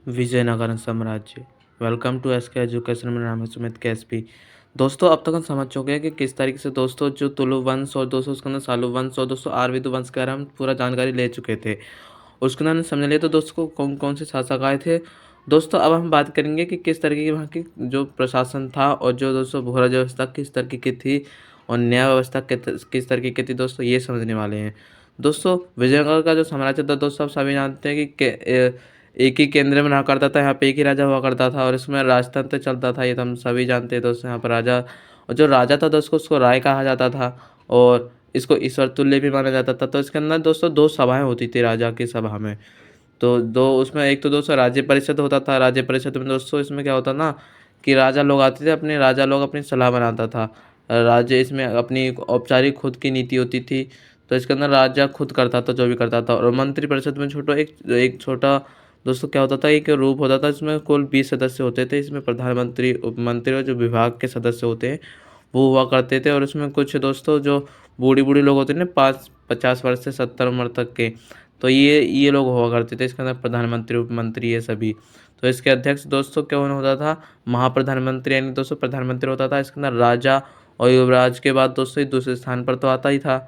विजयनगरम साम्राज्य। Welcome to SK education. मेरा नाम है सुमित केएसपी। दोस्तों, अब तक हम समझ चुके हैं कि किस तरीके से दोस्तों जो तुलु वंश और दोस्तों उसके अंदर सालु वंश और दोस्तों आरविदु वंश के बारे में हम पूरा जानकारी ले चुके थे। उसके अंदर हमने समझ लिया तो दोस्तों को कौन कौन से शासक आए थे। दोस्तों, अब हम बात करेंगे कि किस तरीके की वहाँ की जो प्रशासन था और जो दोस्तों भू राज्य व्यवस्था किस तरीके की थी और न्याय व्यवस्था किस तरीके की थी दोस्तों, ये समझने वाले हैं। दोस्तों, विजयनगर का जो साम्राज्य था दोस्तों, आप सभी जानते हैं कि एक ही केंद्र में रहा करता था। यहाँ पे एक ही राजा हुआ करता था और इसमें राजतंत्र चलता था। ये तो हम सभी जानते हैं दोस्तों। यहाँ पर राजा और जो राजा था दोस्तों उसको राय कहा जाता था और इसको ईश्वर तुल्य भी माना जाता था। तो इसके अंदर दोस्तों दो सभाएं होती थी राजा की सभा में। तो दो उसमें एक तो दोस्तों राज्य परिषद होता था। राज्य परिषद में दोस्तों इसमें क्या होता ना कि राजा लोग आते थे, अपने राजा लोग अपनी सलाह बनाता था। राज्य इसमें अपनी एक औपचारिक खुद की नीति होती थी। तो इसके अंदर राजा खुद करता था जो भी करता था। और मंत्री परिषद में छोटा एक छोटा दोस्तों क्या होता था, एक रूप होता था। इसमें कुल 20 सदस्य होते थे। इसमें प्रधानमंत्री, उप मंत्री और जो विभाग के सदस्य होते हैं वो हुआ करते थे। और इसमें कुछ दोस्तों जो बूढ़ी बूढ़ी लोग होते हैं ना, 50 वर्ष से 70 उम्र तक के, तो ये लोग हुआ करते थे। इसके अंदर प्रधानमंत्री, उप मंत्री, ये सभी। तो इसके अध्यक्ष दोस्तों कौन होता था, महाप्रधानमंत्री, यानी दोस्तों प्रधानमंत्री होता था। इसके अंदर राजा और युवराज के बाद दोस्तों दूसरे स्थान पर तो आता ही था।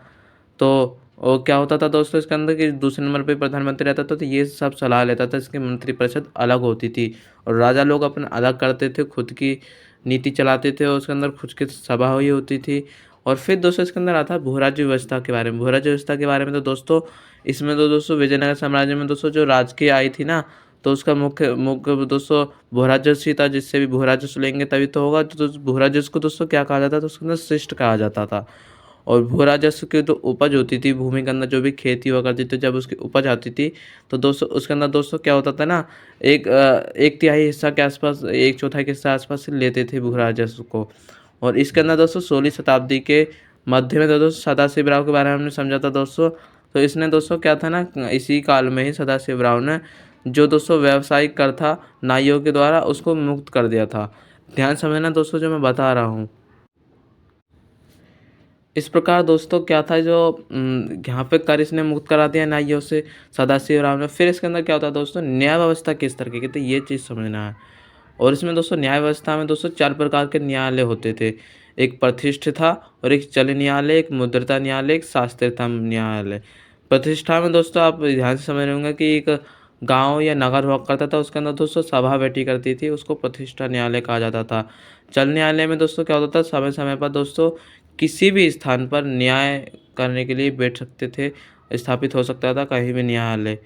तो और क्या होता था दोस्तों इसके अंदर कि दूसरे नंबर पे प्रधानमंत्री रहता था। तो ये सब सलाह लेता था। इसकी मंत्रिपरिषद अलग होती थी और राजा लोग अपना अलग करते थे, खुद की नीति चलाते थे और उसके अंदर खुद की सभा हुई होती थी। और फिर दोस्तों इसके अंदर आता है भूराज्य व्यवस्था के बारे में। भूराज्य व्यवस्था के बारे में तो दोस्तों इसमें तो दोस्तों विजयनगर साम्राज्य में दोस्तों जो राजकीय आई थी ना, तो उसका मुख्य मुख्य दोस्तों भूराजस्व ही था। जिससे भी भूराजस्व लेंगे तभी तो होगा। तो भूराजस्व को दोस्तों क्या कहा जाता था, उसके अंदर शिष्ट कहा जाता था। और भू राजस्व की जो उपज होती थी, भूमि के अंदर जो भी खेती हुआ करती थी, जब उसकी उपज आती थी तो दोस्तों उसके अंदर दोस्तों क्या होता था ना, एक तिहाई हिस्सा के आसपास, एक चौथाई के हिस्सा आसपास से लेते थे भू राजस्व को। और इसके अंदर दोस्तों 16वीं शताब्दी के मध्य में तो दोस्तों सदाशिव राव के बारे में हमने समझा था दोस्तों। तो इसने दोस्तों क्या था ना, इसी काल में ही सदाशिव राव ने जो दोस्तों व्यावसायिक कर था नाइयों के द्वारा, उसको मुक्त कर दिया था। ध्यान समझना दोस्तों जो मैं बता रहा हूँ। इस प्रकार दोस्तों क्या था, जो यहाँ पे कर इसने मुक्त करा दिया नाइयों से सदाशिव राव ने। फिर इसके अंदर क्या होता है दोस्तों, न्याय व्यवस्था किस तरीके की, तो ये चीज़ समझना है। और इसमें दोस्तों न्याय व्यवस्था में दोस्तों 4 प्रकार के न्यायालय होते थे। एक प्रतिष्ठ था और एक चल न्यायालय, एक मुद्रता न्यायालय, एक शास्त्रीयता न्यायालय। प्रतिष्ठा में दोस्तों आप ध्यान से समझ रहे होंगे कि एक गाँव या नगर हुआ करता था, उसके अंदर दोस्तों सभा बैठी करती थी, उसको प्रतिष्ठा न्यायालय कहा जाता था। चल न्यायालय में दोस्तों क्या होता था, समय समय पर दोस्तों किसी भी स्थान पर न्याय करने के लिए बैठ सकते थे, स्थापित हो सकता था कहीं भी न्यायालय।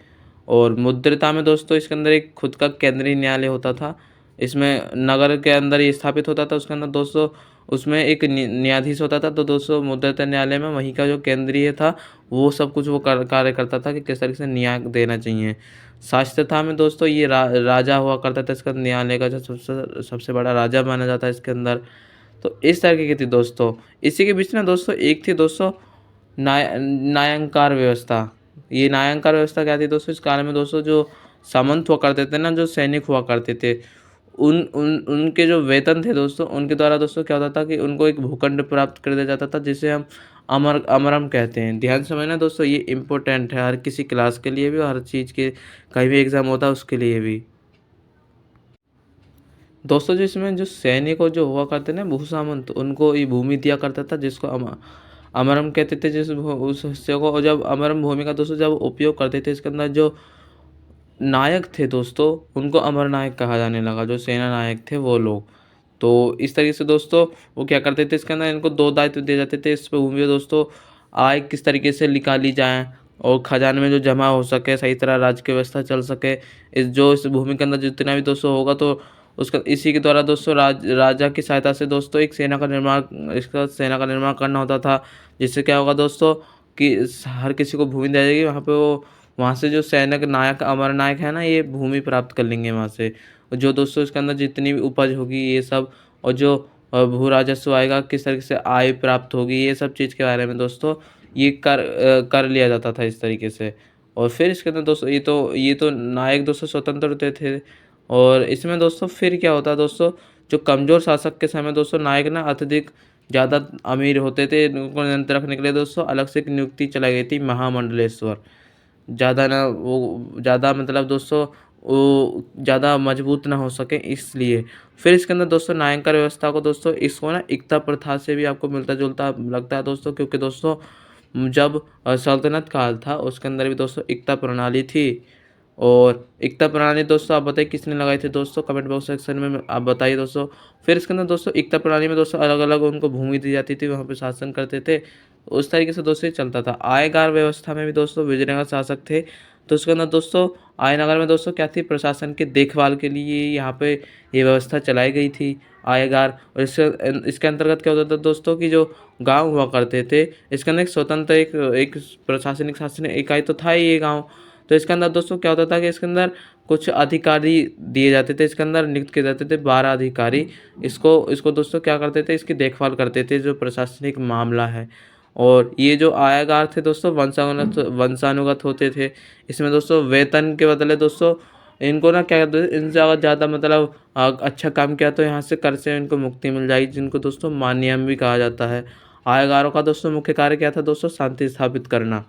और मुद्रिता में दोस्तों इसके अंदर एक खुद का केंद्रीय न्यायालय होता था। इसमें नगर के अंदर ये स्थापित होता था। उसके अंदर दोस्तों उसमें एक न्यायाधीश होता था। तो दोस्तों मुद्रित न्यायालय में वहीं का जो केंद्रीय था वो सब कुछ वो कार्य करता था कि किस तरीके से न्याय देना चाहिए। शास्त्रता में दोस्तों ये राजा हुआ करता था। इसका न्यायालय का जो सबसे सबसे बड़ा राजा माना जाता है इसके अंदर। तो इस तरीके की थी दोस्तों। इसी के बीच ना दोस्तों एक थी दोस्तों न्यायाधिकार व्यवस्था। ये न्यायाधिकार व्यवस्था क्या थी दोस्तों, इस काल में दोस्तों जो सामंत हुआ करते थे ना, जो सैनिक हुआ करते थे, उन उन उनके जो वेतन थे दोस्तों, उनके द्वारा दोस्तों क्या होता था कि उनको एक भूखंड प्राप्त कर दिया जाता था, जिसे हम अमरम कहते हैं। ध्यान से समझना दोस्तों, ये इम्पोर्टेंट है हर किसी क्लास के लिए भी और हर चीज़ के कहीं भी एग्ज़ाम होता है उसके लिए भी। दोस्तों जो इसमें जो सैनिक और जो हुआ करते ना भूसामंत, उनको ये भूमि दिया करता था, जिसको अमरम कहते थे। उस हिस्से को, और जब अमरम भूमि का दोस्तों जब उपयोग करते थे, इसके अंदर जो नायक थे दोस्तों उनको अमर नायक कहा जाने लगा, जो सेना नायक थे वो लोग। तो इस तरीके से दोस्तों वो क्या करते थे, इसके अंदर इनको 2 दायित्व दिए जाते थे। इस भूमि में दोस्तों आय किस तरीके से निकाली जाए और खजाने में जो जमा हो सके, सही तरह राज्य की व्यवस्था चल सके। इस भूमि के अंदर जितना भी दोस्तों होगा तो उसका इसी के द्वारा दोस्तों राजा की सहायता से दोस्तों एक सेना का निर्माण करना होता था। जिससे क्या होगा दोस्तों कि हर किसी को भूमि दी जाएगी, वहाँ पे वो वहाँ से जो सैनिक नायक अमर नायक है ना, ये भूमि प्राप्त कर लेंगे वहाँ से। और जो दोस्तों इसके अंदर जितनी भी उपज होगी ये सब, और जो भू राजस्व आएगा, किस तरीके से आय प्राप्त होगी, ये सब चीज़ के बारे में दोस्तों ये कर लिया जाता था इस तरीके से। और फिर इसके अंदर दोस्तों ये तो नायक दोस्तों स्वतंत्र होते थे। और इसमें दोस्तों फिर क्या होता है दोस्तों, जो कमज़ोर शासक के समय दोस्तों नायक ना अत्यधिक ज़्यादा अमीर होते थे, उनको नियंत्रण रखने के लिए दोस्तों अलग से एक नियुक्ति चलाई गई थी, महामंडलेश्वर। ज़्यादा ना वो ज़्यादा मतलब दोस्तों वो ज़्यादा मजबूत ना हो सके इसलिए। फिर इसके अंदर दोस्तों न्यायाधिकार व्यवस्था को दोस्तों इसको ना एकता प्रथा से भी आपको मिलता-जुलता लगता है दोस्तों, क्योंकि दोस्तों जब सल्तनत काल था उसके अंदर भी दोस्तों एकता प्रणाली थी। और एकता प्रणाली दोस्तों आप बताइए किसने लगाई थी दोस्तों? कमेंट बॉक्स सेक्शन में आप बताइए दोस्तों। फिर इसके अंदर दोस्तों एकता प्रणाली में दोस्तों अलग-अलग उनको भूमि दी जाती थी, वहाँ पे शासन करते थे। उस तरीके से दोस्तों ये चलता था। आयगार व्यवस्था में भी दोस्तों विजयनगर शासक थे। तो उसके अंदर दोस्तों आयनगर में दोस्तों क्या थी, प्रशासन की देखभाल के लिए यहाँ पे ये व्यवस्था चलाई गई थी आयगार। और इसके अंतर्गत क्या होता था दोस्तों कि जो गाँव हुआ करते थे, इसके अंदर एक स्वतंत्र एक एक प्रशासनिक शासन इकाई तो था ही ये गाँव। तो इसके अंदर दोस्तों क्या होता था कि इसके अंदर कुछ अधिकारी दिए जाते थे, इसके अंदर नियुक्त किए जाते थे 12 अधिकारी। इसको इसको दोस्तों क्या करते थे, इसकी देखभाल करते थे जो प्रशासनिक मामला है। और ये जो आयगार थे दोस्तों वंशानुगत होते थे। इसमें दोस्तों वेतन के बदले दोस्तों इनको ना क्या कहते थे, इनसे अगर ज़्यादा मतलब अच्छा काम किया तो यहाँ से कर से इनको मुक्ति मिल जाएगी, जिनको दोस्तों माननियम भी कहा जाता है। आयगारों का दोस्तों मुख्य कार्य क्या था दोस्तों? शांति स्थापित करना।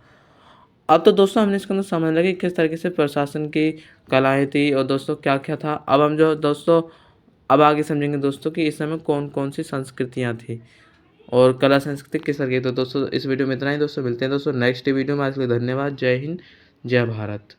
अब तो दोस्तों हमने इसके अंदर समझ लिया कि किस तरीके से प्रशासन की कलाएँ थी और दोस्तों क्या-क्या था। अब हम जो दोस्तों अब आगे समझेंगे दोस्तों कि इस समय कौन-कौन सी संस्कृतियाँ थी और कला संस्कृति किस तरह की। तो दोस्तों इस वीडियो में इतना ही दोस्तों, मिलते हैं दोस्तों नेक्स्ट वीडियो में। आज के लिए धन्यवाद। जय हिंद, जय भारत।